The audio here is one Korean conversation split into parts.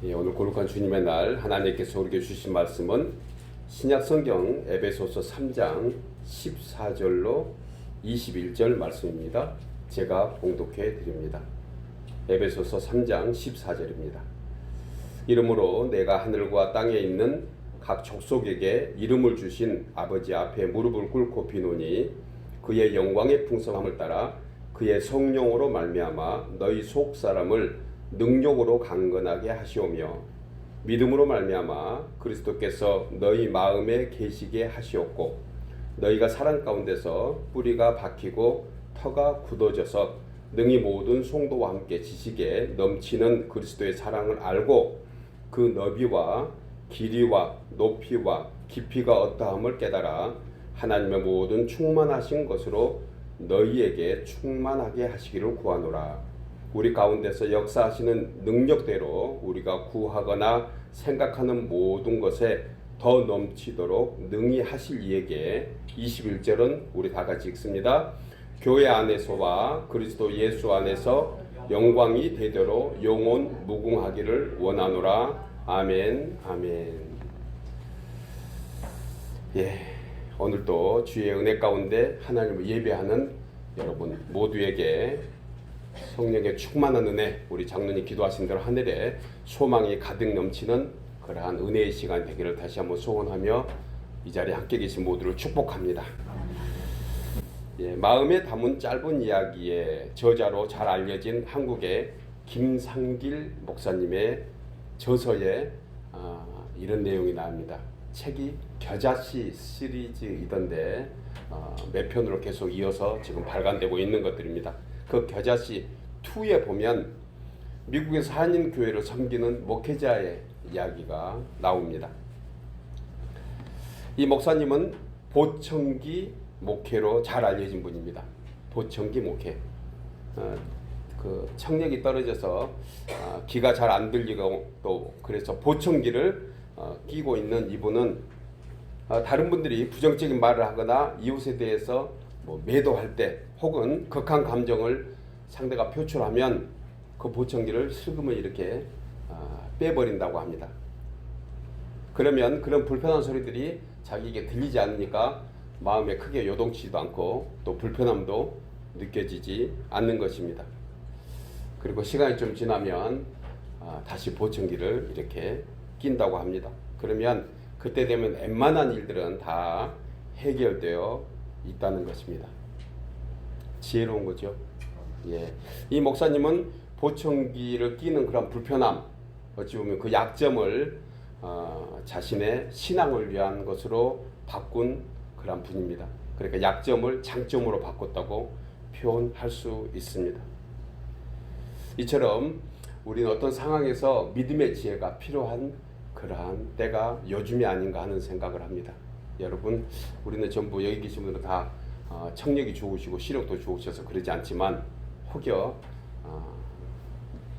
오늘 거룩한 주님의 날 하나님께서 우리에게 주신 말씀은 신약성경 에베소서 3장 14절로 21절 말씀입니다. 제가 봉독해 드립니다. 에베소서 3장 14절입니다. 이러므로 내가 하늘과 땅에 있는 각 족속에게 이름을 주신 아버지 앞에 무릎을 꿇고 비노니 그의 영광의 풍성함을 따라 그의 성령으로 말미암아 너희 속 사람을 능력으로 강건하게 하시오며 믿음으로 말미암아 그리스도께서 너희 마음에 계시게 하시옵고 너희가 사랑 가운데서 뿌리가 박히고 터가 굳어져서 능히 모든 성도와 함께 지식에 넘치는 그리스도의 사랑을 알고 그 너비와 길이와 높이와 깊이가 어떠함을 깨달아 하나님의 모든 충만하신 것으로 너희에게 충만하게 하시기를 구하노라. 우리 가운데서 역사하시는 능력대로 우리가 구하거나 생각하는 모든 것에 더 넘치도록 능히 하실 이에게 21절은 우리 다 같이 읽습니다. 교회 안에서와 그리스도 예수 안에서 영광이 되도록 영원 무궁하기를 원하노라. 아멘. 아멘. 오늘도 주의 은혜 가운데 하나님을 예배하는 여러분 모두에게 성령의 충만한 은혜, 우리 장로님 기도하신 대로 하늘에 소망이 가득 넘치는 그러한 은혜의 시간 되기를 다시 한번 소원하며 이 자리에 함께 계신 모두를 축복합니다. 마음에 담은 짧은 이야기의 저자로 잘 알려진 한국의 김상길 목사님의 저서에 이런 내용이 나옵니다. 책이 겨자씨 시리즈이던데 몇 편으로 계속 이어서 지금 발간되고 있는 것들입니다. 그 겨자씨 2에 보면 미국에서 한인교회를 섬기는 목회자의 이야기가 나옵니다. 이 목사님은 보청기 목회로 잘 알려진 분입니다. 보청기 목회. 그 청력이 떨어져서 귀가 잘 안 들리고 또 그래서 보청기를 끼고 있는 이분은 다른 분들이 부정적인 말을 하거나 이웃에 대해서 매도할 때 혹은 극한 감정을 상대가 표출하면 그 보청기를 슬그머니 이렇게 빼버린다고 합니다. 그러면 그런 불편한 소리들이 자기에게 들리지 않으니까 마음에 크게 요동치지도 않고 또 불편함도 느껴지지 않는 것입니다. 그리고 시간이 좀 지나면 다시 보청기를 이렇게 낀다고 합니다. 그러면 그때 되면 웬만한 일들은 다 해결되어 있다는 것입니다. 지혜로운 거죠. 이 목사님은 보청기를 끼는 그런 불편함, 어찌 보면 그 약점을 자신의 신앙을 위한 것으로 바꾼 그런 분입니다. 그러니까 약점을 장점으로 바꿨다고 표현할 수 있습니다. 이처럼 우리는 어떤 상황에서 믿음의 지혜가 필요한 그러한 때가 요즘이 아닌가 하는 생각을 합니다. 여러분, 우리는 전부 여기 계신 분들은 다 청력이 좋으시고 시력도 좋으셔서 그러지 않지만 혹여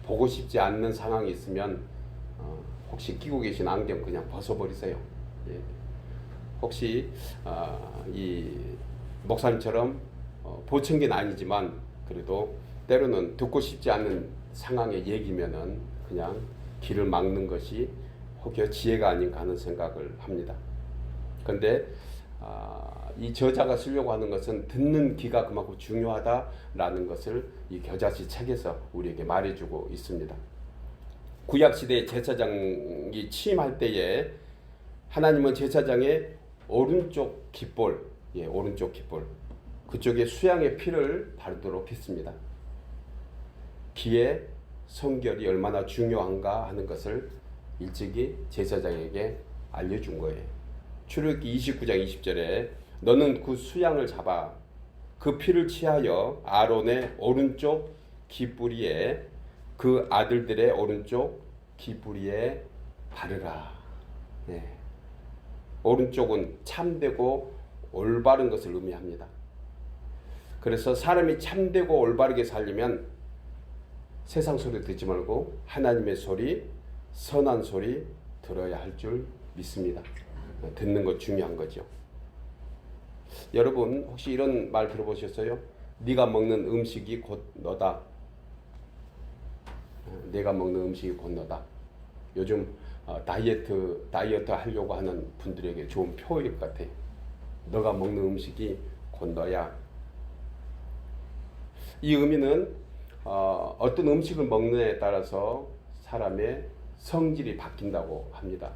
보고 싶지 않는 상황이 있으면 혹시 끼고 계신 안경 그냥 벗어버리세요. 혹시 이 목사님처럼 보청기는 아니지만 그래도 때로는 듣고 싶지 않는 상황의 얘기면은 그냥 귀를 막는 것이 혹여 지혜가 아닌가 하는 생각을 합니다. 그런데 이 저자가 쓰려고 하는 것은 듣는 귀가 그만큼 중요하다라는 것을 이 겨자씨 책에서 우리에게 말해주고 있습니다. 구약시대의 제사장이 취임할 때에 하나님은 제사장의 오른쪽 깃볼, 오른쪽 깃볼 그쪽에 수양의 피를 바르도록 했습니다. 귀의 성결이 얼마나 중요한가 하는 것을 일찍이 제사장에게 알려준 거예요. 출애굽기 29장 20절에 너는 그 수양을 잡아 그 피를 취하여 아론의 오른쪽 귀뿌리에 그 아들들의 오른쪽 귀뿌리에 바르라. 오른쪽은 참되고 올바른 것을 의미합니다. 그래서 사람이 참되고 올바르게 살려면 세상 소리 듣지 말고 하나님의 소리, 선한 소리 들어야 할 줄 믿습니다. 듣는 것 중요한 거죠. 여러분 혹시 이런 말 들어보셨어요? 네가 먹는 음식이 곧 너다. 내가 먹는 음식이 곧 너다. 요즘 다이어트 하려고 하는 분들에게 좋은 표일 것 같아요. 너가 먹는 음식이 곧 너야. 이 의미는 어떤 음식을 먹느냐에 따라서 사람의 성질이 바뀐다고 합니다.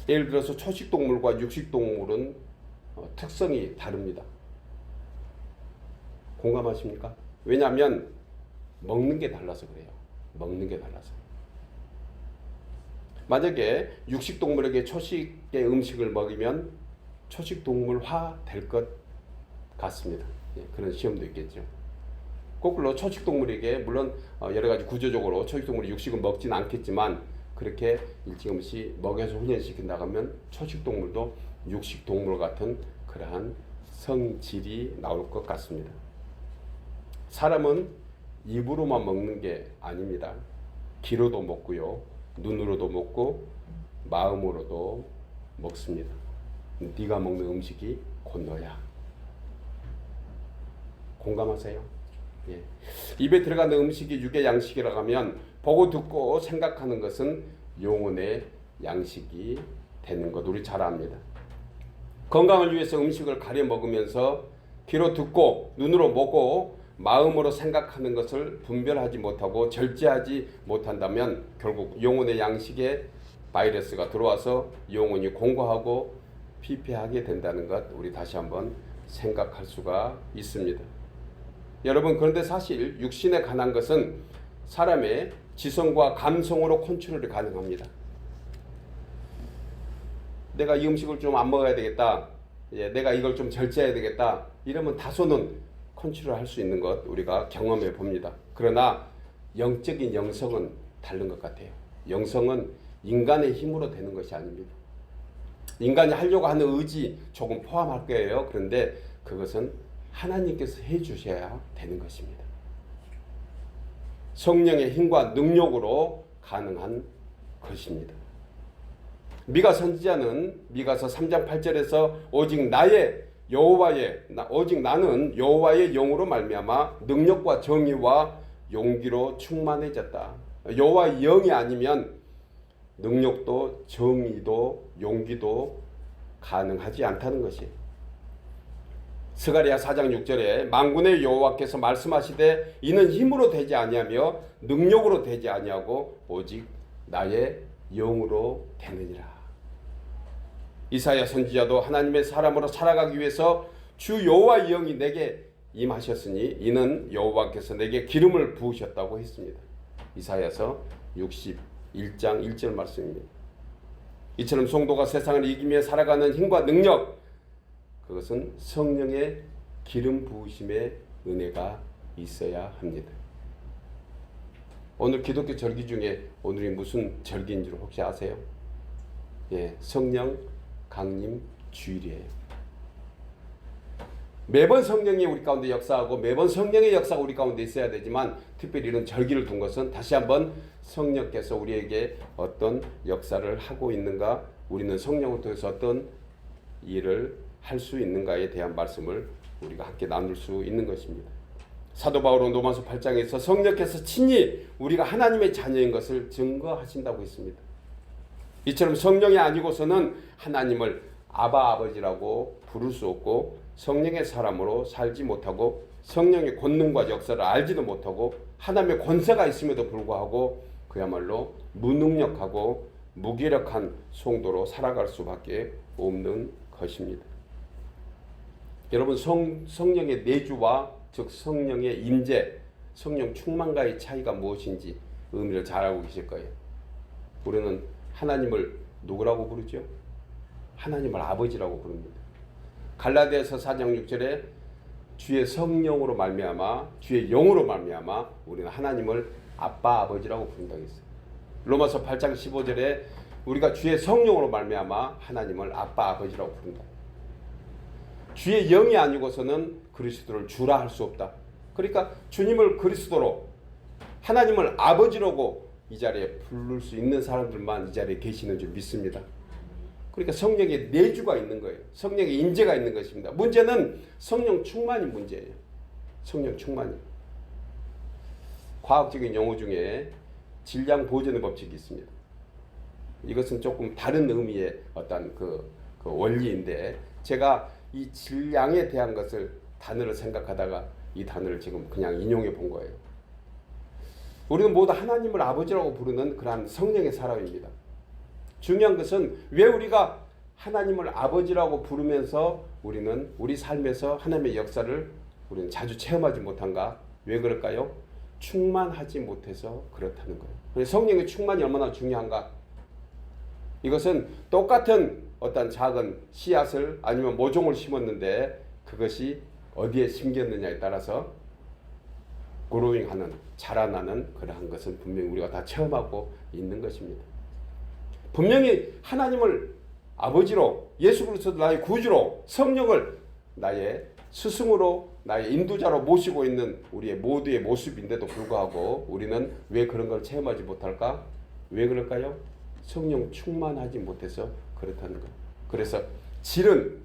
예를 들어서 초식동물과 육식동물은 특성이 다릅니다. 공감하십니까? 왜냐하면 먹는 게 달라서 그래요. 먹는 게 달라서. 만약에 육식동물에게 초식의 음식을 먹이면 초식동물화 될 것 같습니다. 그런 시험도 있겠죠. 거꾸로 초식동물에게 물론 여러 가지 구조적으로 초식동물이 육식을 먹지는 않겠지만 그렇게 일찌감치 먹여서 훈련시킨다 하면 초식동물도 육식동물 같은 그러한 성질이 나올 것 같습니다. 사람은 입으로만 먹는 게 아닙니다. 귀로도 먹고요. 눈으로도 먹고 마음으로도 먹습니다. 네가 먹는 음식이 곧 너야. 공감하세요? 예. 입에 들어가는 음식이 육의 양식이라고 하면 보고 듣고 생각하는 것은 영혼의 양식이 되는 것 우리 잘 압니다. 건강을 위해서 음식을 가려 먹으면서 귀로 듣고 눈으로 보고 마음으로 생각하는 것을 분별하지 못하고 절제하지 못한다면 결국 영혼의 양식에 바이러스가 들어와서 영혼이 공고하고 피폐하게 된다는 것 우리 다시 한번 생각할 수가 있습니다. 여러분, 그런데 사실 육신에 관한 것은 사람의 지성과 감성으로 컨트롤이 가능합니다. 내가 이 음식을 좀 안 먹어야 되겠다. 내가 이걸 좀 절제해야 되겠다. 이러면 다소는 컨트롤 할 수 있는 것 우리가 경험해 봅니다. 그러나 영적인 영성은 다른 것 같아요. 영성은 인간의 힘으로 되는 것이 아닙니다. 인간이 하려고 하는 의지 조금 포함할 거예요. 그런데 그것은 하나님께서 해주셔야 되는 것입니다. 성령의 힘과 능력으로 가능한 것입니다. 미가 선지자는 미가서 3장 8절에서 오직 나는 여호와의 영으로 말미암아 능력과 정의와 용기로 충만해졌다. 여호와의 영이 아니면 능력도 정의도 용기도 가능하지 않다는 것이에요. 스가랴 4장 6절에 만군의 여호와께서 말씀하시되 이는 힘으로 되지 아니하며 능력으로 되지 아니하고 오직 나의 영으로 되느니라. 이사야 선지자도 하나님의 사람으로 살아가기 위해서 주 여호와의 영이 내게 임하셨으니 이는 여호와께서 내게 기름을 부으셨다고 했습니다. 이사야서 61장 1절 말씀입니다. 이처럼 성도가 세상을 이기며 살아가는 힘과 능력, 그것은 성령의 기름 부으심의 은혜가 있어야 합니다. 오늘 기독교 절기 중에 오늘이 무슨 절기인 줄 혹시 아세요? 성령 강림 주일이에요. 매번 성령이 우리 가운데 역사하고 매번 성령의 역사가 우리 가운데 있어야 되지만 특별히 이런 절기를 둔 것은 다시 한번 성령께서 우리에게 어떤 역사를 하고 있는가, 우리는 성령을 통해서 어떤 일을 할 수 있는가에 대한 말씀을 우리가 함께 나눌 수 있는 것입니다. 사도 바울은 로마서 8장에서 성령께서 친히 우리가 하나님의 자녀인 것을 증거하신다고 했습니다. 이처럼 성령이 아니고서는 하나님을 아바 아버지라고 부를 수 없고 성령의 사람으로 살지 못하고 성령의 권능과 역사를 알지도 못하고 하나님의 권세가 있음에도 불구하고 그야말로 무능력하고 무기력한 성도로 살아갈 수밖에 없는 것입니다. 여러분, 성령의 내주와 즉 성령의 임재, 성령 충만과의 차이가 무엇인지 의미를 잘 알고 계실 거예요. 우리는 하나님을 누구라고 부르죠? 하나님을 아버지라고 부릅니다. 갈라디아서 4장 6절에 주의 성령으로 말미암아 주의 영으로 말미암아 우리는 하나님을 아빠 아버지라고 부른다고 했어요. 로마서 8장 15절에 우리가 주의 성령으로 말미암아 하나님을 아빠 아버지라고 부른다. 주의 영이 아니고서는 그리스도를 주라 할 수 없다. 그러니까 주님을 그리스도로 하나님을 아버지라고 이 자리에 부를 수 있는 사람들만 이 자리에 계시는 줄 믿습니다. 그러니까 성령의 내주가 있는 거예요. 성령의 임재가 있는 것입니다. 문제는 성령 충만이 문제예요. 성령 충만이. 과학적인 용어 중에 질량 보존의 법칙이 있습니다. 이것은 조금 다른 의미의 어떤 그 원리인데 제가 이 질량에 대한 것을 단어를 생각하다가 이 단어를 지금 그냥 인용해 본 거예요. 우리는 모두 하나님을 아버지라고 부르는 그러한 성령의 사람입니다. 중요한 것은 왜 우리가 하나님을 아버지라고 부르면서 우리는 우리 삶에서 하나님의 역사를 우리는 자주 체험하지 못한가? 왜 그럴까요? 충만하지 못해서 그렇다는 거예요. 성령의 충만이 얼마나 중요한가? 이것은 똑같은 어떤 작은 씨앗을 아니면 모종을 심었는데 그것이 어디에 심겼느냐에 따라서 그로잉하는, 자라나는 그러한 것은 분명히 우리가 다 체험하고 있는 것입니다. 분명히 하나님을 아버지로, 예수 그리스도 나의 구주로, 성령을 나의 스승으로, 나의 인도자로 모시고 있는 우리의 모두의 모습인데도 불구하고 우리는 왜 그런 걸 체험하지 못할까? 왜 그럴까요? 성령 충만하지 못해서 그렇다는 거예요. 그래서 질은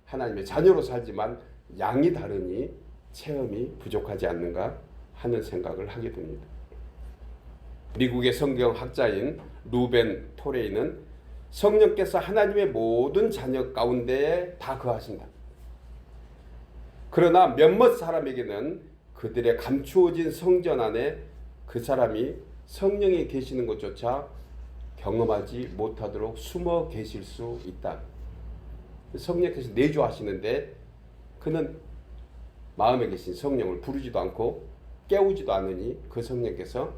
하나님의 자녀로 살지만 양이 다르니 체험이 부족하지 않는가 하는 생각을 하게 됩니다. 미국의 성경학자인 루벤 토레이는 성령께서 하나님의 모든 자녀 가운데에 다 거하신다. 그러나 몇몇 사람에게는 그들의 감추어진 성전 안에 그 사람이 성령이 계시는 것조차 경험하지 못하도록 숨어 계실 수 있다. 성령께서 내주하시는데 그는 마음에 계신 성령을 부르지도 않고 깨우지도 않으니 그 성령께서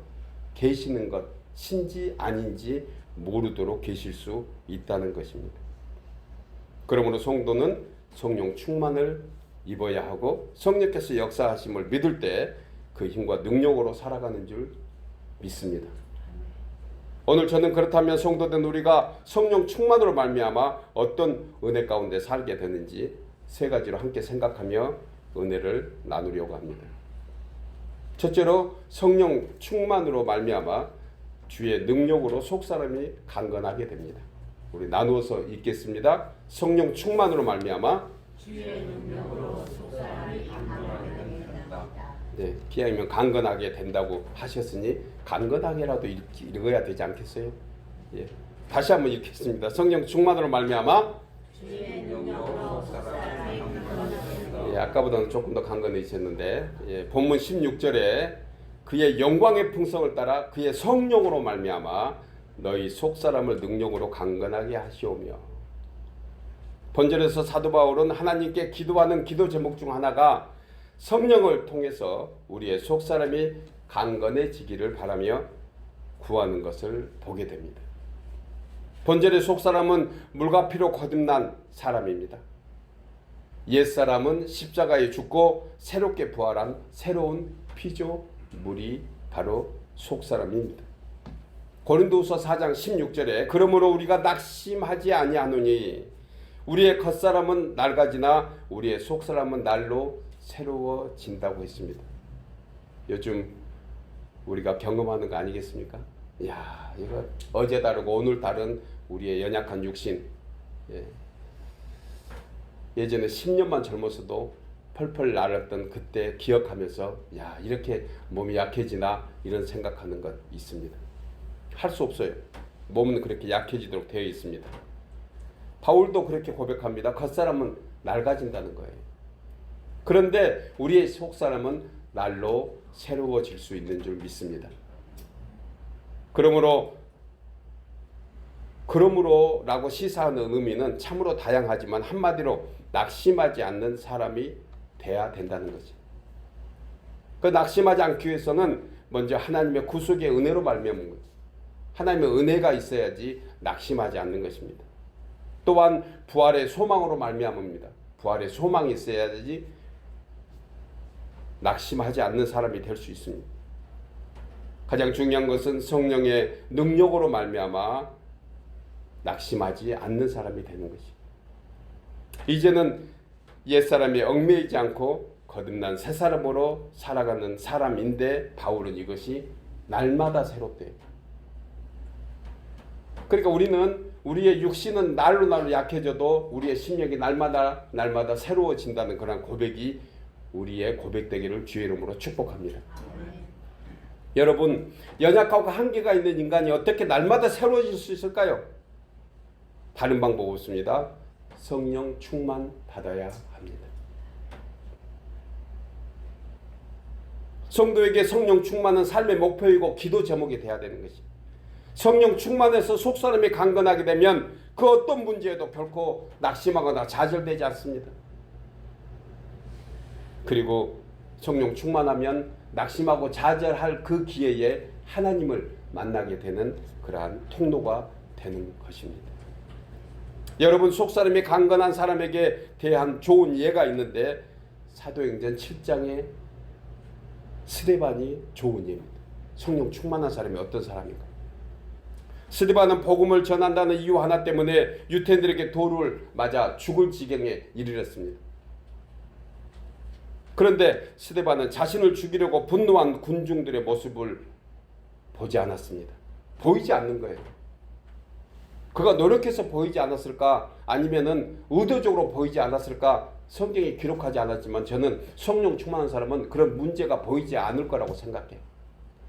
계시는 것인지 아닌지 모르도록 계실 수 있다는 것입니다. 그러므로 성도는 성령 충만을 입어야 하고 성령께서 역사하심을 믿을 때 그 힘과 능력으로 살아가는 줄 믿습니다. 오늘 저는 그렇다면 성도된 우리가 성령 충만으로 말미암아 어떤 은혜 가운데 살게 되는지 세 가지로 함께 생각하며 은혜를 나누려고 합니다. 첫째로 성령 충만으로 말미암아 주의 능력으로 속사람이 강건하게 됩니다. 우리 나누어서 읽겠습니다. 성령 충만으로 말미암아 주의 능력으로 속사람이 강건하게 됩니다. 네, 피하면 강건하게 된다고 하셨으니 강건하게라도 읽어야 되지 않겠어요? 예. 다시 한번 읽겠습니다. 성령 충만으로 말미암아 주의 능력으로 속사람이 강건하게 됩니다. 예, 아까보다는 조금 더 강건해지셨는데 예, 본문 16절에 그의 영광의 풍성을 따라 그의 성령으로 말미암아 너희 속사람을 능력으로 강건하게 하시오며. 본절에서 사도 바울은 하나님께 기도하는 기도 제목 중 하나가 성령을 통해서 우리의 속사람이 강건해지기를 바라며 구하는 것을 보게 됩니다. 본절의 속사람은 물과 피로 거듭난 사람입니다. 옛사람은 십자가에 죽고 새롭게 부활한 새로운 피조물이 바로 속사람입니다. 고린도후서 4장 16절에 그러므로 우리가 낙심하지 아니하노니 우리의 겉사람은 낡아지나 우리의 속사람은 날로 새로워진다고 했습니다. 요즘 우리가 경험하는 거 아니겠습니까? 야, 이거 어제 다르고 오늘 다른 우리의 연약한 육신. 예. 예전에 10년만 젊었어도 펄펄 날았던 그때 기억하면서 야, 이렇게 몸이 약해지나 이런 생각하는 것 있습니다. 할 수 없어요. 몸은 그렇게 약해지도록 되어 있습니다. 바울도 그렇게 고백합니다. 겉사람은 낡아진다는 거예요. 그런데 우리의 속사람은 날로 새로워질 수 있는 줄 믿습니다. 그러므로라고 시사하는 의미는 참으로 다양하지만 한마디로 낙심하지 않는 사람이 돼야 된다는 거죠. 그 낙심하지 않기 위해서는 먼저 하나님의 구속의 은혜로 말미암은 거죠. 하나님의 은혜가 있어야지 낙심하지 않는 것입니다. 또한 부활의 소망으로 말미암습니다. 부활의 소망이 있어야지 낙심하지 않는 사람이 될 수 있습니다. 가장 중요한 것은 성령의 능력으로 말미암아 낙심하지 않는 사람이 되는 것입니다. 이제는 옛사람이 얽매이지 않고 거듭난 새 사람으로 살아가는 사람인데 바울은 이것이 날마다 새롭대요. 그러니까 우리는 우리의 육신은 날로 약해져도 우리의 심령이 날마다 새로워진다는 그런 고백이 우리의 고백되기를 주의 이름으로 축복합니다. 여러분, 연약하고 한계가 있는 인간이 어떻게 날마다 새로워질 수 있을까요? 다른 방법 없습니다. 성령 충만 받아야 합니다. 성도에게 성령 충만은 삶의 목표이고 기도 제목이 되어야 되는 것입니다. 성령 충만해서 속사람이 강건하게 되면 그 어떤 문제에도 결코 낙심하거나 좌절되지 않습니다. 그리고 성령 충만하면 낙심하고 좌절할 그 기회에 하나님을 만나게 되는 그러한 통로가 되는 것입니다. 여러분, 속사람이 강건한 사람에게 대한 좋은 예가 있는데 사도행전 7장에 스데반이 좋은 예입니다. 성령 충만한 사람이 어떤 사람인가? 스데반은 복음을 전한다는 이유 하나 때문에 유대인들에게 돌을 맞아 죽을 지경에 이르렀습니다. 그런데 스데반은 자신을 죽이려고 분노한 군중들의 모습을 보지 않았습니다. 보이지 않는 거예요. 그가 노력해서 보이지 않았을까? 아니면은 의도적으로 보이지 않았을까? 성경이 기록하지 않았지만 저는 성령 충만한 사람은 그런 문제가 보이지 않을 거라고 생각해요.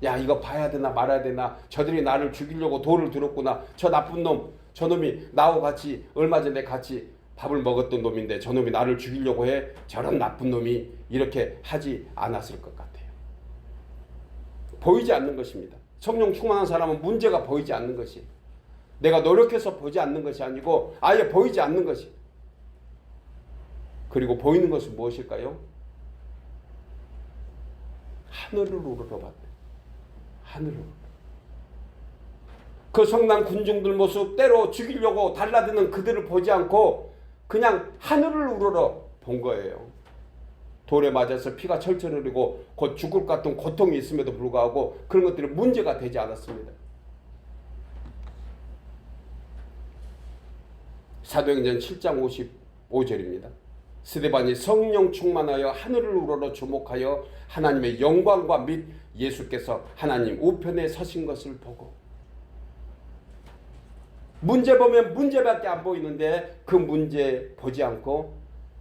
야, 이거 봐야 되나 말아야 되나? 저들이 나를 죽이려고 돌을 들었구나. 저 나쁜 놈, 저놈이 나하고 같이 얼마 전에 같이 밥을 먹었던 놈인데 저놈이 나를 죽이려고 해. 저런 나쁜 놈이 이렇게 하지 않았을 것 같아요. 보이지 않는 것입니다. 성령 충만한 사람은 문제가 보이지 않는 것이, 내가 노력해서 보지 않는 것이 아니고 아예 보이지 않는 것이. 그리고 보이는 것은 무엇일까요? 하늘을 우러러봤대. 하늘을. 그 성난 군중들 모습, 때로 죽이려고 달라드는 그들을 보지 않고 그냥 하늘을 우러러 본 거예요. 돌에 맞아서 피가 철철 흐르고 곧 죽을 것 같은 고통이 있음에도 불구하고 그런 것들이 문제가 되지 않았습니다. 사도행전 7장 55절입니다. 스데반이 성령 충만하여 하늘을 우러러 주목하여 하나님의 영광과 및 예수께서 하나님 우편에 서신 것을 보고, 문제 보면 문제밖에 안 보이는데 그 문제 보지 않고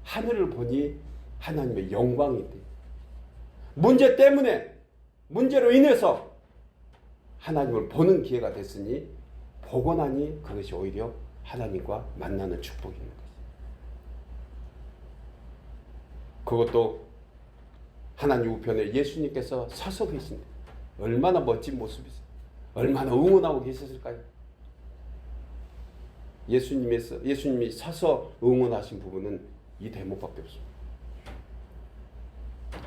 하늘을 보니 하나님의 영광이 돼. 문제 때문에, 문제로 인해서 하나님을 보는 기회가 됐으니 보고 나니 그것이 오히려 하나님과 만나는 축복인 것이죠. 그것도 하나님 우편에 예수님께서 서서 계신데 얼마나 멋진 모습이세요. 얼마나 응원하고 계셨을까요? 예수님이 서서 응원하신 부분은 이 대목밖에 없습니다.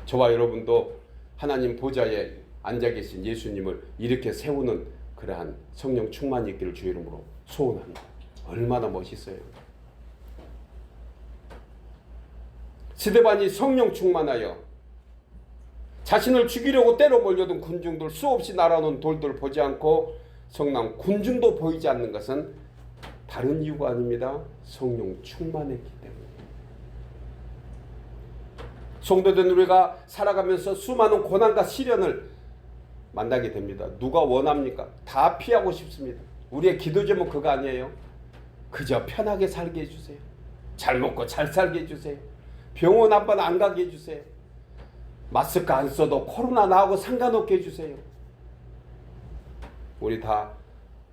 저와 여러분도 하나님 보좌에 앉아 계신 예수님을 이렇게 세우는 그러한 성령 충만이 있기를 주의 이름으로 소원합니다. 얼마나 멋있어요. 스데반이 성령 충만하여 자신을 죽이려고 때려 몰려든 군중들, 수없이 날아오는 돌들 보지 않고 성난 군중도 보이지 않는 것은 다른 이유가 아닙니다. 성령 충만했기 때문에. 성도된 우리가 살아가면서 수많은 고난과 시련을 만나게 됩니다. 누가 원합니까? 다 피하고 싶습니다. 우리의 기도 제목 그거 아니에요? 그저 편하게 살게 해주세요. 잘 먹고 잘 살게 해주세요. 병원 한 번 안 가게 해주세요. 마스크 안 써도 코로나 나하고 상관없게 해주세요. 우리 다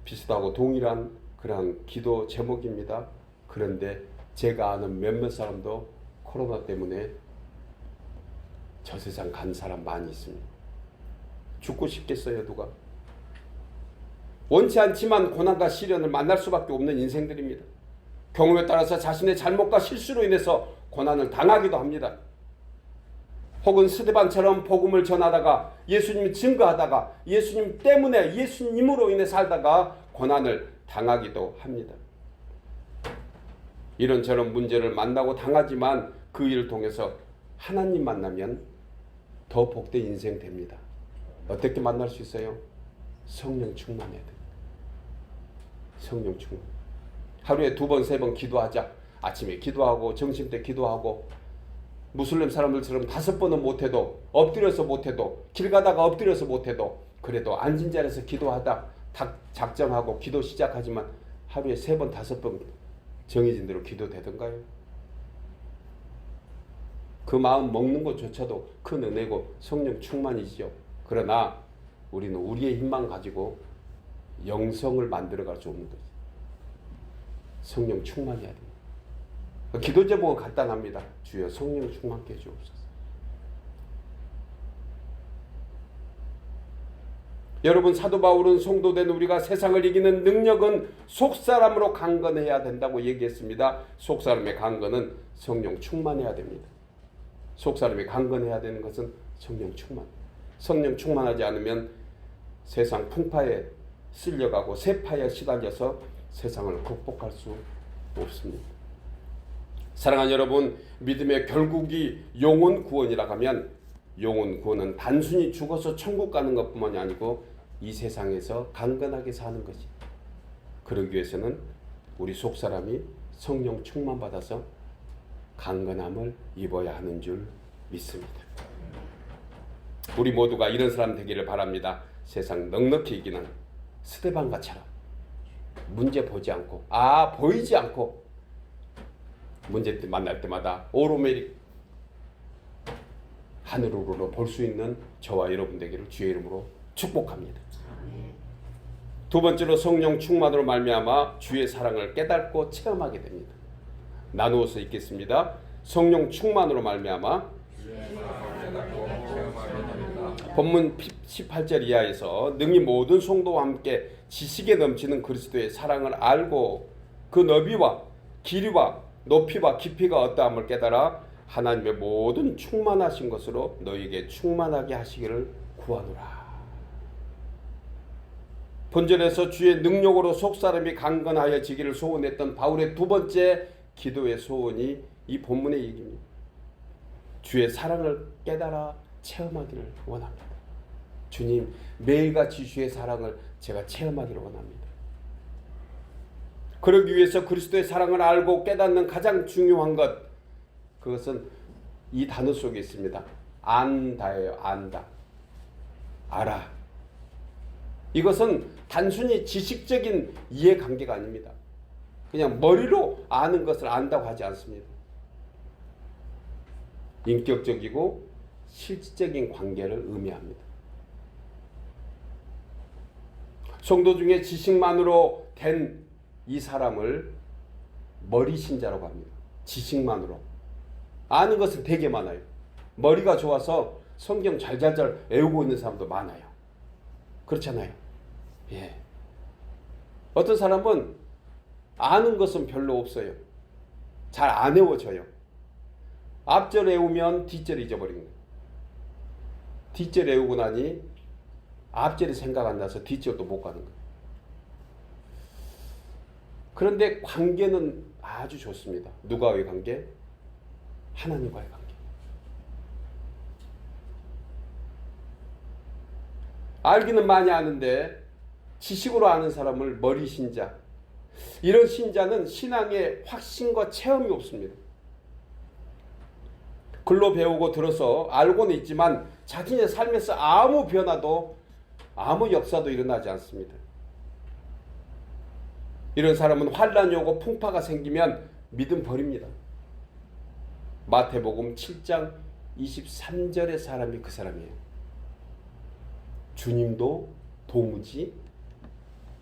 비슷하고 동일한 그런 기도 제목입니다. 그런데 제가 아는 몇몇 사람도 코로나 때문에 저 세상 간 사람 많이 있습니다. 죽고 싶겠어요, 누가? 원치 않지만 고난과 시련을 만날 수밖에 없는 인생들입니다. 경험에 따라서 자신의 잘못과 실수로 인해서 고난을 당하기도 합니다. 혹은 스데반처럼 복음을 전하다가 예수님 증거하다가 예수님 때문에 예수님으로 인해 살다가 고난을 당하기도 합니다. 이런저런 문제를 만나고 당하지만 그 일을 통해서 하나님 만나면 더 복된 인생 됩니다. 어떻게 만날 수 있어요? 성령 충만해야 돼요. 성령 충만. 하루에 2번, 3번 기도하자. 아침에 기도하고 점심때 기도하고, 무슬림 사람들처럼 5번은 못해도, 엎드려서 못해도, 길 가다가 엎드려서 못해도 그래도 앉은 자리에서 기도하다 작정하고 기도 시작하지만 하루에 3번, 5번 정해진 대로 기도되던가요? 그 마음 먹는 것조차도 큰 은혜고 성령 충만이죠. 그러나 우리는 우리의 힘만 가지고 영성을 만들어갈 수 없는 거지. 성령 충만해야 됩니다. 기도 제목은 간단합니다. 주여 성령 충만케 해주옵소서. 여러분, 사도 바울은 성도된 우리가 세상을 이기는 능력은 속사람으로 강건해야 된다고 얘기했습니다. 속사람의 강건은 성령 충만해야 됩니다. 속사람이 강건해야 되는 것은 성령 충만. 성령 충만하지 않으면 세상 풍파에 쓸려가고 세파에 시달려서 세상을 극복할 수 없습니다. 사랑하는 여러분, 믿음의 결국이 영혼 구원이라고 하면 영혼 구원은 단순히 죽어서 천국 가는 것뿐만이 아니고 이 세상에서 강건하게 사는 것이. 그러기 위해서는 우리 속사람이 성령 충만받아서 강건함을 입어야 하는 줄 믿습니다. 우리 모두가 이런 사람 되기를 바랍니다. 세상 넉넉히 이기는 스데반가처럼 문제 보지 않고 보이지 않고 문제 만날 때마다 오로메리 하늘으로 볼 수 있는 저와 여러분 되기를 주의 이름으로 축복합니다. 두 번째로 성령 충만으로 말미암아 주의 사랑을 깨닫고 체험하게 됩니다. 나누어서 읽겠습니다. 성령 충만으로 말미암아 본문 18절 이하에서 능히 모든 성도와 함께 지식에 넘치는 그리스도의 사랑을 알고 그 너비와 길이와 높이와 깊이가 어떠함을 깨달아 하나님의 모든 충만하신 것으로 너에게 충만하게 하시기를 구하노라. 본절에서 주의 능력으로 속사람이 강건하여지기를 소원했던 바울의 두 번째 기도의 소원이 이 본문의 얘기입니다. 주의 사랑을 깨달아 체험하기를 원합니다. 주님, 매일같이 주의 사랑을 제가 체험하기를 원합니다. 그러기 위해서 그리스도의 사랑을 알고 깨닫는 가장 중요한 것, 그것은 이 단어 속에 있습니다. 안다예요. 안다. 알아. 이것은 단순히 지식적인 이해관계가 아닙니다. 그냥 머리로 아는 것을 안다고 하지 않습니다. 인격적이고 실질적인 관계를 의미합니다. 성도 중에 지식만으로 된 이 사람을 머리 신자라고 합니다. 지식만으로. 아는 것은 되게 많아요. 머리가 좋아서 성경 잘잘잘 외우고 있는 사람도 많아요. 그렇잖아요. 예. 어떤 사람은 아는 것은 별로 없어요. 잘 안 외워져요. 앞절 외우면 뒷절 잊어버리는 거예요. 뒷절 외우고 나니 앞절이 생각 안 나서 뒷절도 못 가는 거예요. 그런데 관계는 아주 좋습니다. 누가와의 관계? 하나님과의 관계. 알기는 많이 아는데 지식으로 아는 사람을 머리 신자. 이런 신자는 신앙의 확신과 체험이 없습니다. 글로 배우고 들어서 알고는 있지만 자신의 삶에서 아무 변화도 아무 역사도 일어나지 않습니다. 이런 사람은 환란이 오고 풍파가 생기면 믿음 버립니다. 마태복음 7장 23절의 사람이 그 사람이에요. 주님도 도무지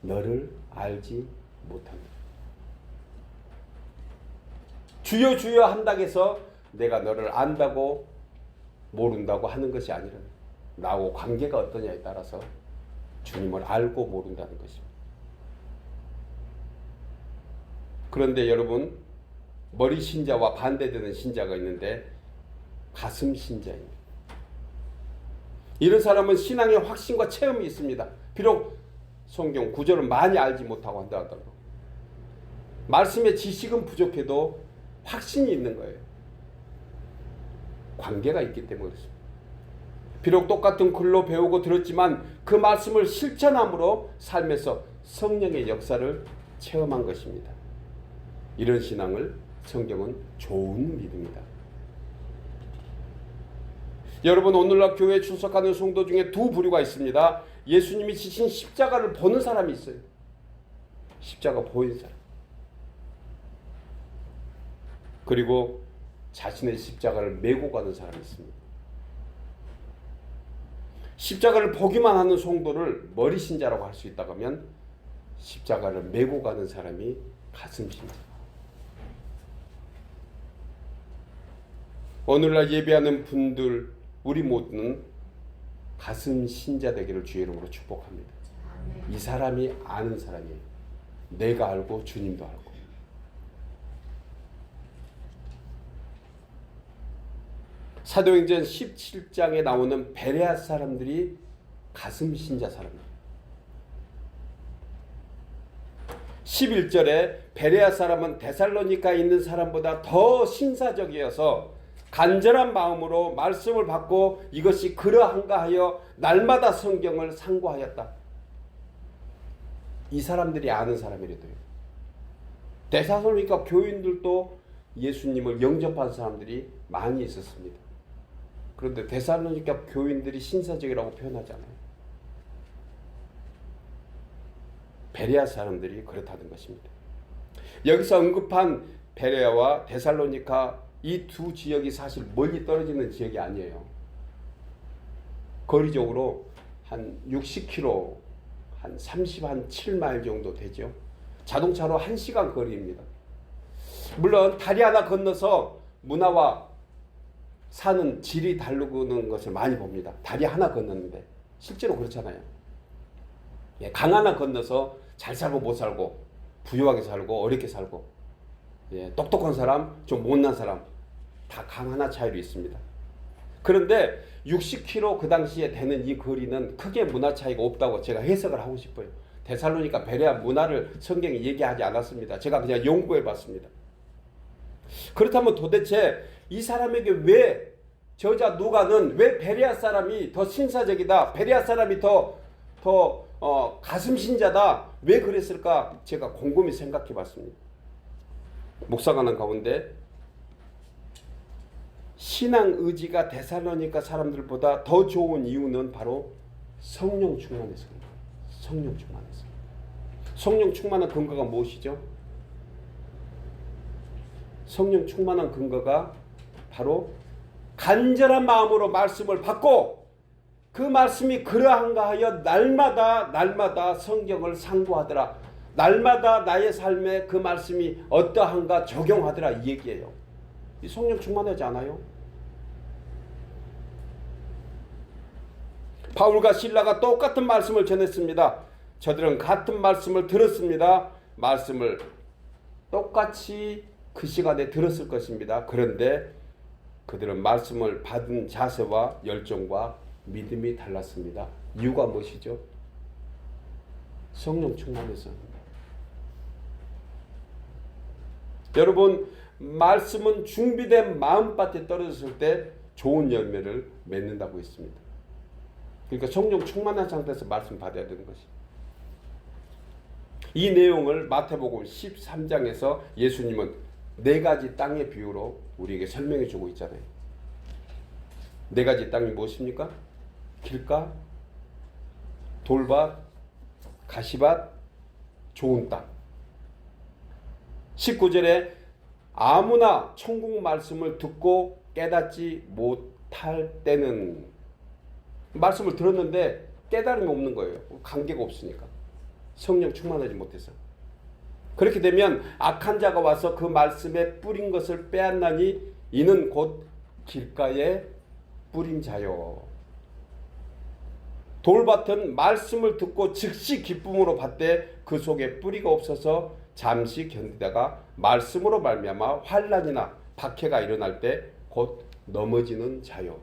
너를 알지 못합니다. 주여 주여 한다고 해서 내가 너를 안다고 모른다고 하는 것이 아니라 나하고 관계가 어떠냐에 따라서 주님을 알고 모른다는 것입니다. 그런데 여러분, 머리 신자와 반대되는 신자가 있는데 가슴 신자입니다. 이런 사람은 신앙의 확신과 체험이 있습니다. 비록 성경 구절을 많이 알지 못하고 한다 하더라도 말씀의 지식은 부족해도 확신이 있는 거예요. 관계가 있기 때문에 그렇습니다. 비록 똑같은 글로 배우고 들었지만 그 말씀을 실천함으로 삶에서 성령의 역사를 체험한 것입니다. 이런 신앙을 성경은 좋은 믿음이다. 여러분, 오늘날 교회에 출석하는 성도 중에 두 부류가 있습니다. 예수님이 지신 십자가를 보는 사람이 있어요. 십자가 보인 사람. 그리고 자신의 십자가를 메고 가는 사람이 있습니다. 십자가를 보기만 하는 성도를 머리 신자라고 할 수 있다고 하면 십자가를 메고 가는 사람이 가슴 신자. 오늘날 예배하는 분들 우리 모두는 가슴 신자 되기를 주의 이름으로 축복합니다. 이 사람이 아는 사람이에요. 내가 알고 주님도 알고. 사도행전 17장에 나오는 베레아 사람들이 가슴 신자 사람이에요. 11절에 베레아 사람은 데살로니카에 있는 사람보다 더 신사적이어서 간절한 마음으로 말씀을 받고 이것이 그러한가 하여 날마다 성경을 상고하였다. 이 사람들이 아는 사람이래도요. 데살로니카 교인들도 예수님을 영접한 사람들이 많이 있었습니다. 그런데 데살로니카 교인들이 신사적이라고 표현하지 않아요. 베레아 사람들이 그렇다는 것입니다. 여기서 언급한 베레아와 데살로니카 이 두 지역이 사실 멀리 떨어지는 지역이 아니에요. 거리적으로 한 60km, 한 37마일 정도 되죠. 자동차로 1시간 거리입니다. 물론 다리 하나 건너서 문화와 사는 질이 다르는 것을 많이 봅니다. 다리 하나 건너는데 실제로 그렇잖아요. 강 하나 건너서 잘 살고 못 살고, 부유하게 살고 어렵게 살고, 똑똑한 사람, 좀 못난 사람, 다 강 하나 차이로 있습니다. 그런데 60km 그 당시에 되는 이 거리는 크게 문화 차이가 없다고 제가 해석을 하고 싶어요. 데살로니카 베레아 문화를 성경이 얘기하지 않았습니다. 제가 그냥 연구해 봤습니다. 그렇다면 도대체 이 사람에게 왜 저자 누가는 왜 베레아 사람이 더 신사적이다, 베레아 사람이 더 가슴 신자다, 왜 그랬을까 제가 곰곰이 생각해 봤습니다. 묵상하는 가운데 신앙 의지가 데살로니카 사람들보다 더 좋은 이유는 바로 성령 충만해서입니다. 성령 충만해서. 성령 충만한 근거가 무엇이죠? 성령 충만한 근거가 바로 간절한 마음으로 말씀을 받고 그 말씀이 그러한가 하여 날마다 성경을 상고하더라. 날마다 나의 삶에 그 말씀이 어떠한가 적용하더라, 이 얘기예요. 이 성령 충만하지 않아요? 바울과 실라가 똑같은 말씀을 전했습니다. 저들은 같은 말씀을 들었습니다. 말씀을 똑같이 그 시간에 들었을 것입니다. 그런데 그들은 말씀을 받은 자세와 열정과 믿음이 달랐습니다. 이유가 무엇이죠? 성령 충만해서. 여러분, 말씀은 준비된 마음밭에 떨어졌을 때 좋은 열매를 맺는다고 했습니다. 그러니까 성령 충만한 상태에서 말씀 받아야 되는 것이. 이 내용을 마태복음 13장에서 예수님은 4가지 땅의 비유로 우리에게 설명해 주고 있잖아요. 4가지 땅이 무엇입니까? 길가, 돌밭, 가시밭, 좋은 땅. 19절에 아무나 천국 말씀을 듣고 깨닫지 못할 때는, 말씀을 들었는데 깨달음이 없는 거예요. 관계가 없으니까. 성령 충만하지 못해서. 그렇게 되면 악한 자가 와서 그 말씀에 뿌린 것을 빼앗나니 이는 곧 길가에 뿌린 자요. 돌밭은 말씀을 듣고 즉시 기쁨으로 받되 그 속에 뿌리가 없어서 잠시 견디다가 말씀으로 말미암아 환난이나 박해가 일어날 때 곧 넘어지는 자요.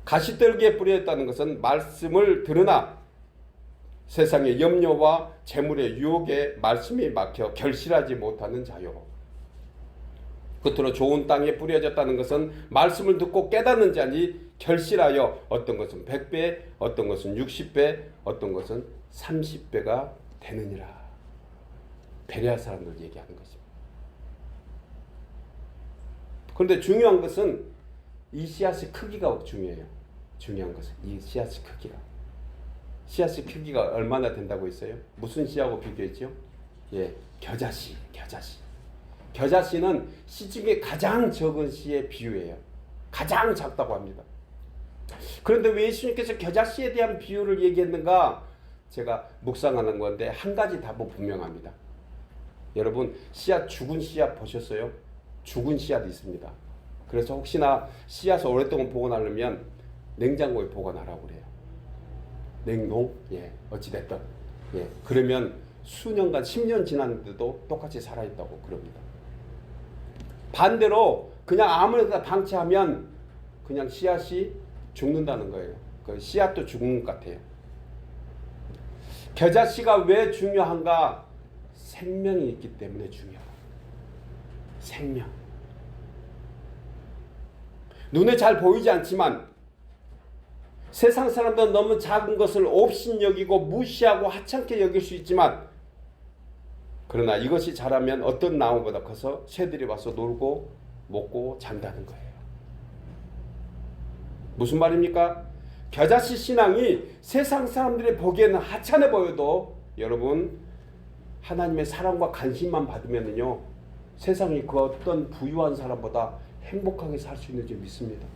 가시떨기에 뿌렸다는 것은 말씀을 들으나 세상의 염려와 재물의 유혹에 말씀이 막혀 결실하지 못하는 자요. 끝으로 좋은 땅에 뿌려졌다는 것은 말씀을 듣고 깨닫는 자니 결실하여 어떤 것은 100배, 어떤 것은 60배, 어떤 것은 30배가 되느니라. 베레아 사람들 얘기하는 것입니다. 그런데 중요한 것은 이 씨앗의 크기가 중요해요. 중요한 것은 이 씨앗의 크기가. 씨앗의 크기가 얼마나 된다고 했어요? 무슨 씨하고 비교했죠? 겨자씨. 겨자씨는 씨 중에 가장 적은 씨의 비유예요. 가장 작다고 합니다. 그런데 왜 예수님께서 겨자씨에 대한 비유를 얘기했는가? 제가 묵상하는 건데 한 가지 답은 분명합니다. 여러분, 씨앗, 죽은 씨앗 보셨어요? 죽은 씨앗이 있습니다. 그래서 혹시나 씨앗을 오랫동안 보관하려면 냉장고에 보관하라고 그래요. 냉동? 예, 어찌됐든. 예, 그러면 수년간, 10년 지났는데도 똑같이 살아있다고 그럽니다. 반대로 그냥 아무데나 방치하면 그냥 씨앗이 죽는다는 거예요. 그 씨앗도 죽은 것 같아요. 겨자씨가 왜 중요한가? 생명이 있기 때문에 중요하다. 생명. 눈에 잘 보이지 않지만 세상 사람들은 너무 작은 것을 업신여기고 무시하고 하찮게 여길 수 있지만, 그러나 이것이 자라면 어떤 나무보다 커서 새들이 와서 놀고 먹고 잔다는 거예요. 무슨 말입니까? 겨자씨 신앙이 세상 사람들이 보기에는 하찮아 보여도 여러분, 하나님의 사랑과 관심만 받으면요 세상이 그 어떤 부유한 사람보다 행복하게 살 수 있는 줄 믿습니다.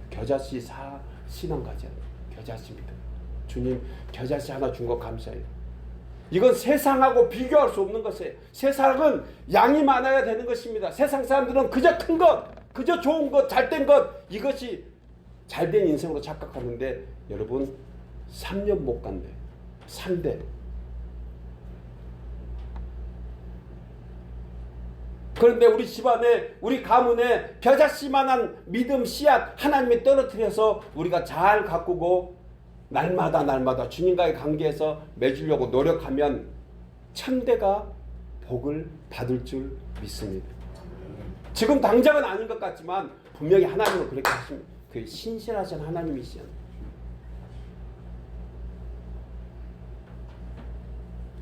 겨자씨 신앙 가져야 돼요. 겨자씨입니다. 주님, 겨자씨 하나 준 거 감사해요. 이건 세상하고 비교할 수 없는 것이에요. 세상은 양이 많아야 되는 것입니다. 세상 사람들은 그저 큰 것, 그저 좋은 것, 잘된 것, 이것이 잘된 인생으로 착각하는데 여러분 3년 못 간대. 3대. 그런데 우리 집안에, 우리 가문에 겨자씨만한 믿음 씨앗 하나님이 떨어뜨려서 우리가 잘 가꾸고 날마다 주님과의 관계에서 맺으려고 노력하면 천대가 복을 받을 줄 믿습니다. 지금 당장은 아닌 것 같지만 분명히 하나님은 그렇게 하십니다. 그 신실하신 하나님이시죠.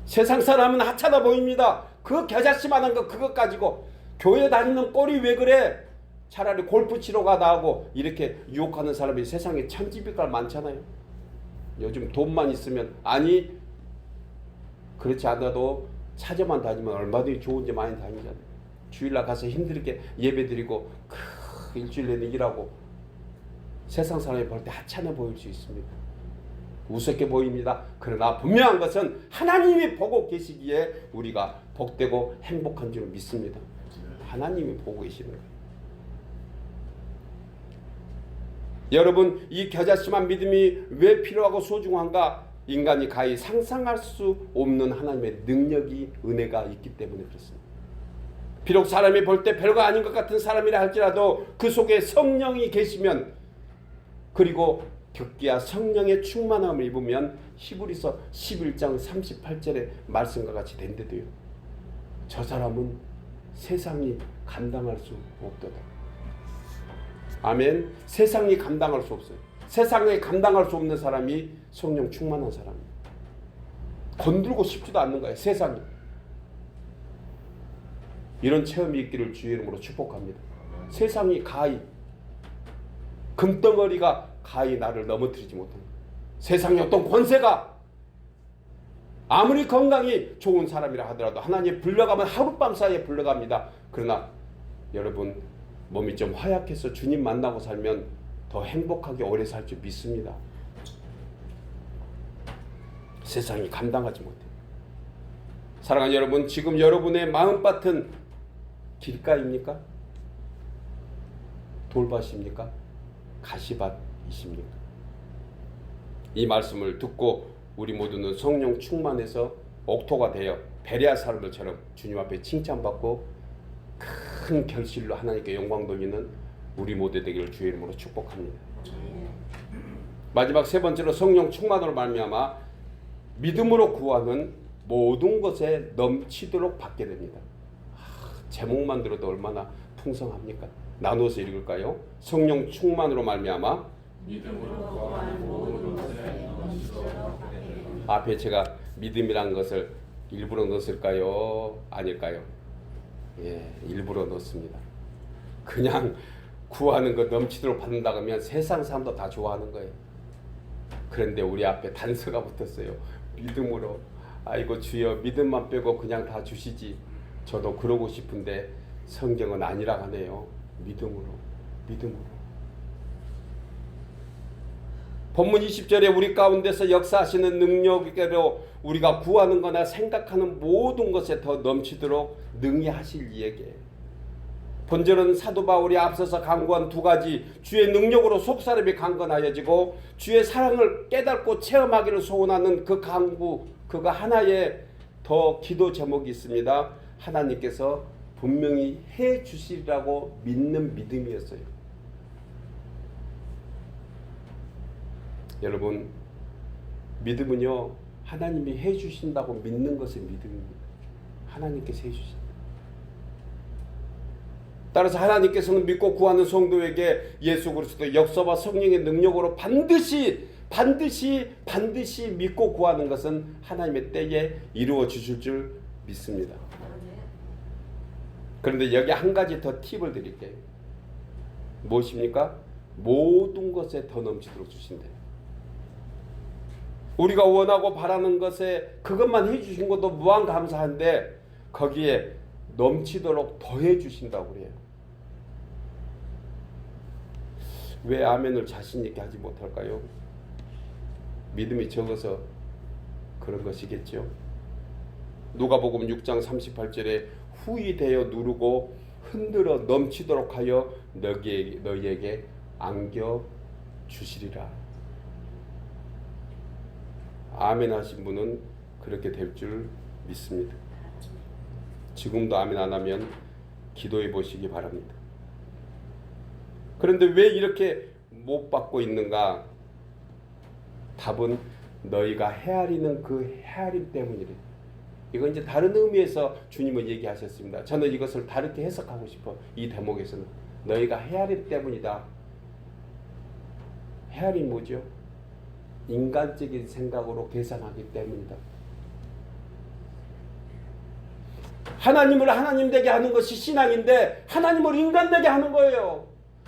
세상 사람은 하찮아 보입니다. 그 겨자씨만한 거 그것 가지고 교회 다니는 꼴이 왜 그래? 차라리 골프 치러 가다 하고 이렇게 유혹하는 사람이 세상에 천지빛깔 많잖아요. 요즘 돈만 있으면, 아니 그렇지 않아도 차저만 다니면 얼마든지 좋은 데 많이 다니잖아요. 주일날 가서 힘들게 예배드리고 일주일 내내 일하고 세상 사람이 볼 때 하찮아 보일 수 있습니다. 우습게 보입니다. 그러나 분명한 것은 하나님이 보고 계시기에 우리가 복되고 행복한 줄 믿습니다. 하나님이 보고 계시는 거예요. 여러분, 이 겨자씨만 믿음이 왜 필요하고 소중한가? 인간이 가히 상상할 수 없는 하나님의 능력이, 은혜가 있기 때문에 그렇습니다. 비록 사람이 볼 때 별거 아닌 것 같은 사람이라 할지라도 그 속에 성령이 계시면, 그리고 듣기야 성령의 충만함을 입으면 히브리서 11장 38절의 말씀과 같이 된대도요. 저 사람은 세상이 감당할 수 없도다. 아멘. 세상이 감당할 수 없어요. 세상에 감당할 수 없는 사람이 성령 충만한 사람이에요. 건들고 싶지도 않는 거예요. 세상이. 이런 체험이 있기를 주의 이름으로 축복합니다. 세상이 가히, 금덩어리가 가히 나를 넘어뜨리지 못한다. 세상의 어떤 권세가 아무리 건강이 좋은 사람이라 하더라도 하나님 불려가면 하룻밤 사이에 불려갑니다. 그러나 여러분, 몸이 좀 허약해서 주님 만나고 살면 더 행복하게 오래 살 줄 믿습니다. 세상이 감당하지 못해요. 사랑하는 여러분, 지금 여러분의 마음밭은 길가입니까? 돌밭입니까? 가시밭이십니까? 이 말씀을 듣고 우리 모두는 성령 충만해서 옥토가 되어 베레아 사람들처럼 주님 앞에 칭찬받고 큰 결실로 하나님께 영광 돌리는 우리 모두 되기를 주의 이름으로 축복합니다. 마지막 세 번째로 성령 충만으로 말미암아 믿음으로 구하는 모든 것에 넘치도록 받게 됩니다. 제목만 들어도 얼마나 풍성합니까? 나눠서 읽을까요? 성령 충만으로 말미암아 믿음으로 구하는 모든 것에 넘치도록 받게 됩니다. 앞에 제가 믿음이란 것을 일부러 넣었을까요? 아닐까요? 예, 일부러 넣었습니다. 그냥 구하는 것 넘치도록 받는다고 하면 세상 사람도 다 좋아하는 거예요. 그런데 우리 앞에 단서가 붙었어요. 믿음으로. 아이고 주여, 믿음만 빼고 그냥 다 주시지. 저도 그러고 싶은데 성경은 아니라 하네요. 믿음으로. 믿음으로. 본문 20절에 우리 가운데서 역사하시는 능력으로 우리가 구하는 거나 생각하는 모든 것에 더 넘치도록 능히 하실 이에게. 본절은 사도 바울이 앞서서 강구한 두 가지 주의 능력으로 속사람이 강건하여지고 주의 사랑을 깨닫고 체험하기를 소원하는 그 강구, 그가 하나의 더 기도 제목이 있습니다. 하나님께서 분명히 해 주시리라고 믿는 믿음이었어요. 여러분, 믿음은요, 하나님이 해 주신다고 믿는 것이 믿음입니다. 하나님께서 해 주신다. 따라서 하나님께서는 믿고 구하는 성도에게 예수 그리스도의 역사와 성령의 능력으로 반드시 믿고 구하는 것은 하나님의 때에 이루어 주실 줄 믿습니다. 그런데 여기 한 가지 더 팁을 드릴게요. 무엇입니까? 모든 것에 더 넘치도록 주신대요. 우리가 원하고 바라는 것에 그것만 해주신 것도 무한 감사한데 거기에 넘치도록 더해 주신다고 그래요. 왜 아멘을 자신 있게 하지 못할까요? 믿음이 적어서 그런 것이겠죠. 누가복음 6장 38절에 후히 되어 누르고 흔들어 넘치도록 하여 너희에게 안겨 주시리라. 아멘 하신 분은 그렇게 될 줄 믿습니다. 지금도 아멘 안 하면 기도해 보시기 바랍니다. 그런데 왜 이렇게 못 받고 있는가? 답은 너희가 헤아리는 그 헤아림 때문이래. 이건 이제 다른 의미에서 주님은 얘기하셨습니다. 저는 이것을 다르게 해석하고 싶어. 이 대목에서는 너희가 헤아림 때문이다. 헤아림 뭐죠? 인간적인 생각으로 계산하기 때문이다. 하나님을 하나님 되게 하는 것이 신앙인데 하나님을 인간 되게 하는 거예요.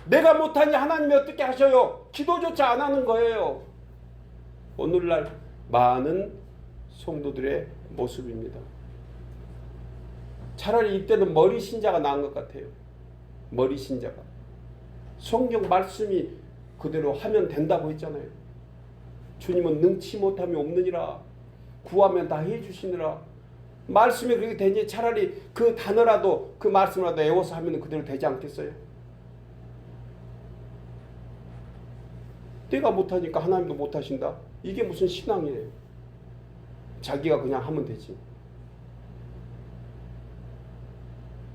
내가 못하니 하나님이 어떻게 하셔요? 기도조차 안 하는 거예요. 오늘날 많은 성도들의 모습입니다. 차라리 이때는 머리 신자가 나은 것 같아요. 머리 신자가. 성경 말씀이 그대로 하면 된다고 했잖아요. 주님은 능치 못함이 없느니라. 구하면 다 해주시느라. 말씀이 그렇게 되니 차라리 그 단어라도 그 말씀이라도 애워서 하면 그대로 되지 않겠어요? 내가 못하니까 하나님도 못하신다? 이게 무슨 신앙이에요? 자기가 그냥 하면 되지.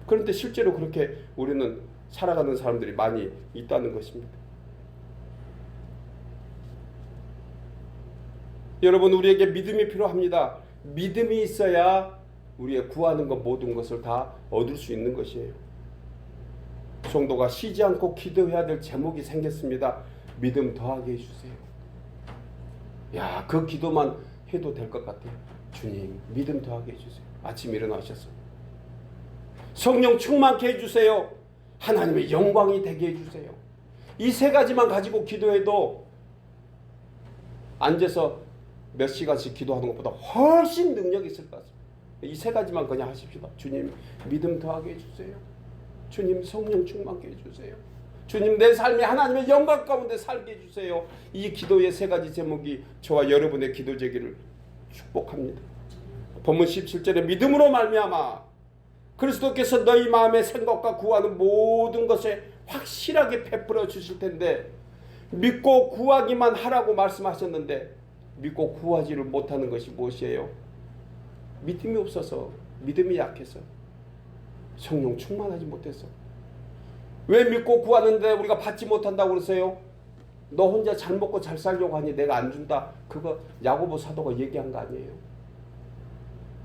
그런데 실제로 그렇게 우리는 살아가는 사람들이 많이 있다는 것입니다. 여러분, 우리에게 믿음이 필요합니다. 믿음이 있어야 우리의 구하는 것 모든 것을 다 얻을 수 있는 것이에요. 성도가 쉬지 않고 기도해야 될 제목이 생겼습니다. 믿음 더하게 해주세요. 야, 그 기도만 해도 될 것 같아요. 주님, 믿음 더하게 해주세요. 아침에 일어나셨어요. 성령 충만케 해주세요. 하나님의 영광이 되게 해주세요. 이 세 가지만 가지고 기도해도 앉아서 몇 시간씩 기도하는 것보다 훨씬 능력이 있을 것 같습니다. 이 세 가지만 그냥 하십시다. 주님, 믿음 더하게 해주세요. 주님, 성령 충만케 해주세요. 주님, 내 삶이 하나님의 영광 가운데 살게 해주세요. 이 기도의 세 가지 제목이 저와 여러분의 기도 제기를 축복합니다. 본문 17절에 믿음으로 말미암아 그리스도께서 너희 마음의 생각과 구하는 모든 것에 확실하게 베풀어 주실 텐데, 믿고 구하기만 하라고 말씀하셨는데 믿고 구하지를 못하는 것이 무엇이에요? 믿음이 없어서, 믿음이 약해서, 성령 충만하지 못해서. 왜 믿고 구하는데 우리가 받지 못한다고 그러세요? 너 혼자 잘 먹고 잘 살려고 하니 내가 안 준다. 그거 야고보 사도가 얘기한 거 아니에요.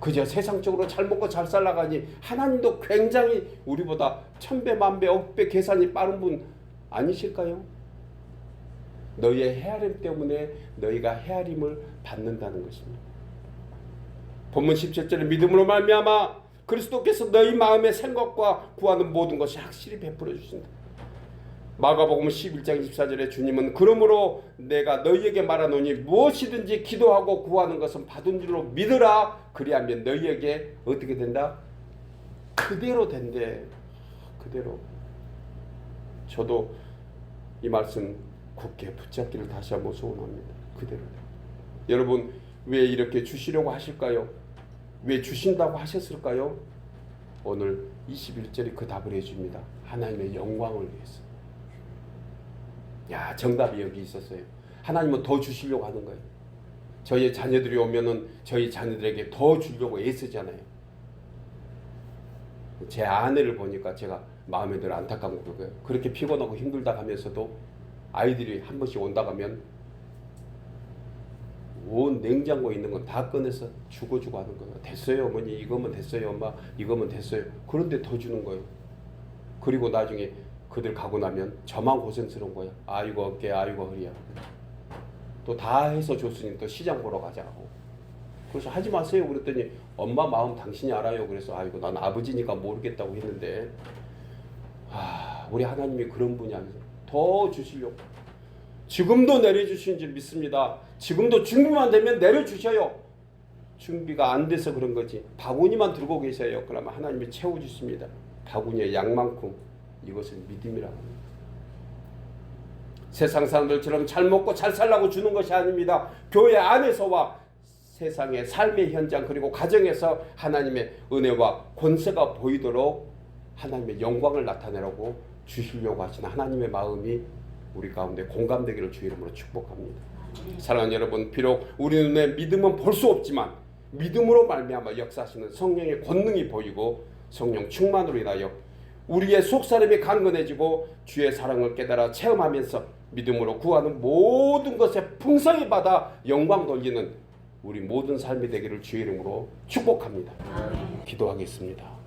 그저 세상적으로 잘 먹고 잘 살라고 하니 하나님도 굉장히 우리보다 천배 만배 억배 계산이 빠른 분 아니실까요? 너희의 헤아림 때문에 너희가 헤아림을 받는다는 것입니다. 본문 17절에 믿음으로 말미암아 그리스도께서 너희 마음의 생각과 구하는 모든 것이 확실히 베풀어 주신다. 마가복음 11장 24절에 주님은 그러므로 내가 너희에게 말하노니 무엇이든지 기도하고 구하는 것은 받은 줄로 믿으라. 그리하면 너희에게 어떻게 된다? 그대로 된대. 그대로. 저도 이 말씀 굳게 붙잡기를 다시 한번 소원합니다. 그대로. 여러분 왜 이렇게 주시려고 하실까요? 왜 주신다고 하셨을까요? 오늘 21절이 그 답을 해줍니다. 하나님의 영광을 위해서. 야, 정답이 여기 있었어요. 하나님은 더 주시려고 하는 거예요. 저희 자녀들이 오면은 저희 자녀들에게 더 주려고 애쓰잖아요. 제 아내를 보니까 제가 마음에 늘 안타까운 거예요. 그렇게 피곤하고 힘들다 하면서도 아이들이 한 번씩 온다 가면 온 냉장고에 있는 건 다 꺼내서 주고 하는 거예요. 됐어요 어머니, 이거면 됐어요 엄마, 이거면 됐어요. 그런데 더 주는 거예요. 그리고 나중에 그들 가고 나면 저만 고생스러운 거예요. 아이고 어깨, 아이고 허리야. 또 다 해서 줬으니 또 시장 보러 가자고. 그래서 하지 마세요 그랬더니 엄마 마음 당신이 알아요. 그래서 아이고 난 아버지니까 모르겠다고 했는데, 우리 하나님이 그런 분이 아니세요. 더 주시려고. 지금도 내려주시는 줄 믿습니다. 지금도 준비만 되면 내려주셔요. 준비가 안 돼서 그런 거지. 바구니만 들고 계세요. 그러면 하나님이 채워주십니다. 바구니에 양만큼. 이것은 믿음이라고 합니다. 세상 사람들처럼 잘 먹고 잘 살라고 주는 것이 아닙니다. 교회 안에서와 세상의 삶의 현장 그리고 가정에서 하나님의 은혜와 권세가 보이도록 하나님의 영광을 나타내라고 주시려고 하시는 하나님의 마음이 우리 가운데 공감되기를 주의 이름으로 축복합니다. 사랑하는 여러분, 비록 우리 눈에 믿음은 볼 수 없지만 믿음으로 말미암아 역사하시는 성령의 권능이 보이고 성령 충만으로 인하여 우리의 속사람이 강건해지고 주의 사랑을 깨달아 체험하면서 믿음으로 구하는 모든 것에 풍성히 받아 영광 돌리는 우리 모든 삶이 되기를 주의 이름으로 축복합니다. 기도하겠습니다.